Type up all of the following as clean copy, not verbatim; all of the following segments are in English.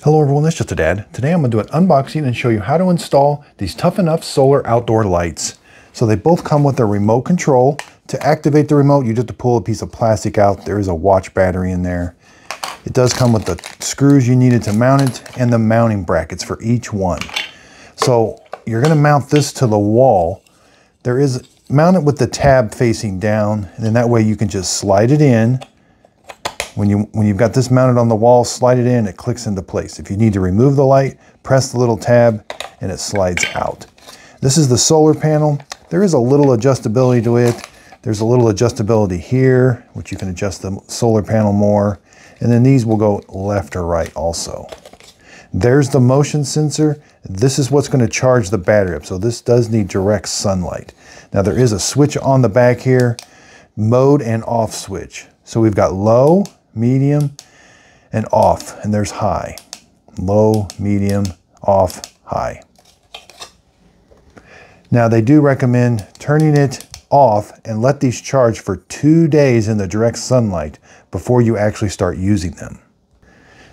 Hello everyone, it's Just a Dad. Today I'm going to do an unboxing and show you how to install these Tuffenough solar outdoor lights. So they both come with a remote control. To activate the remote, you just have to pull a piece of plastic out. There is a watch battery in there. It does come with the screws you needed to mount it and the mounting brackets for each one. So you're going to mount this to the wall. Mount it with the tab facing down, and then that way you can just slide it in. When you've got this mounted on the wall, slide it in, it clicks into place. If you need to remove the light, press the little tab and it slides out. This is the solar panel. There is a little adjustability to it. There's a little adjustability here, which you can adjust the solar panel more. And then these will go left or right also. There's the motion sensor. This is what's going to charge the battery up. So this does need direct sunlight. Now there is a switch on the back here, mode and off switch. So we've got low, medium, and off, and there's high. Low, medium, off, high. Now they do recommend turning it off and let these charge for 2 days in the direct sunlight before you actually start using them.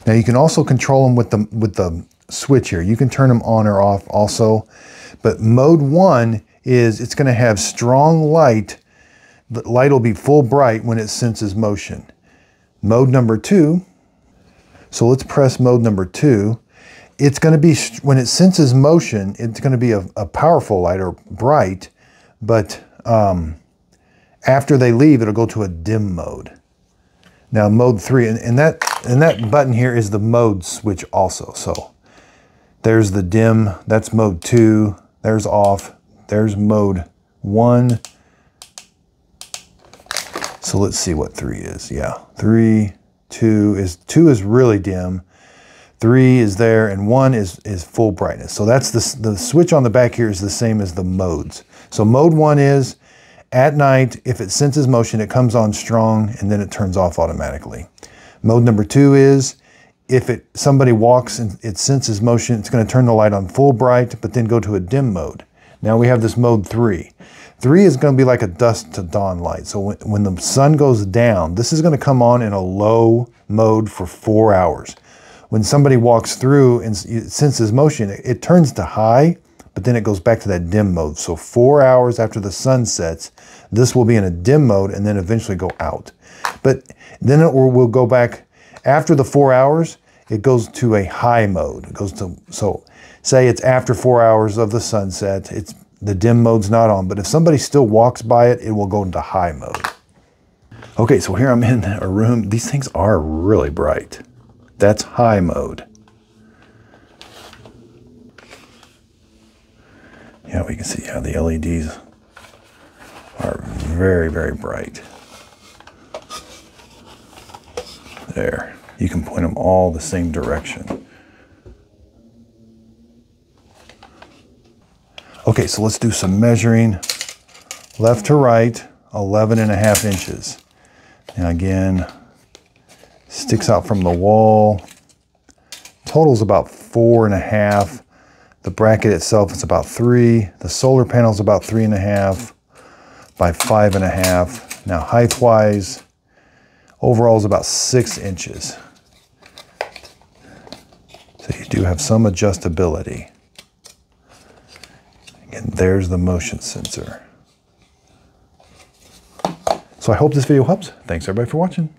Now you can also control them with the switch here. You can turn them on or off also, but mode 1 is it's going to have strong light. The light will be full bright when it senses motion. Mode number 2, so let's press mode number 2. It's going to be, when it senses motion, it's going to be a powerful light or bright, but after they leave, it'll go to a dim mode. Now mode 3, and that button here is the mode switch also. So there's the dim, that's mode 2, there's off, there's mode 1. So let's see what 3 is. Yeah, 2 is really dim. 3 is there, and 1 is full brightness. So that's the switch on the back here is the same as the modes. So mode 1 is at night, if it senses motion, it comes on strong and then it turns off automatically. Mode number 2 is if somebody walks and it senses motion, it's going to turn the light on full bright, but then go to a dim mode. Now we have this mode 3. 3 is going to be like a dusk to dawn light. So when the sun goes down, this is going to come on in a low mode for 4 hours. When somebody walks through and senses motion, it turns to high, but then it goes back to that dim mode. So 4 hours after the sun sets, this will be in a dim mode and then eventually go out. But then it will go back after the 4 hours, it goes to a high mode. It goes to, so say it's after 4 hours of the sunset, the dim mode's not on, but if somebody still walks by it, it will go into high mode. Okay, so here I'm in a room. These things are really bright. That's high mode. Yeah, we can see how the LEDs are very, very bright. There, you can point them all the same direction. Okay, so let's do some measuring. Left to right, 11.5 inches. Now again, sticks out from the wall. Total's about 4.5. The bracket itself is about 3. The solar panel is about 3.5 by 5.5. Now height-wise, overall is about 6 inches. So you do have some adjustability. And there's the motion sensor. So I hope this video helps. Thanks everybody for watching.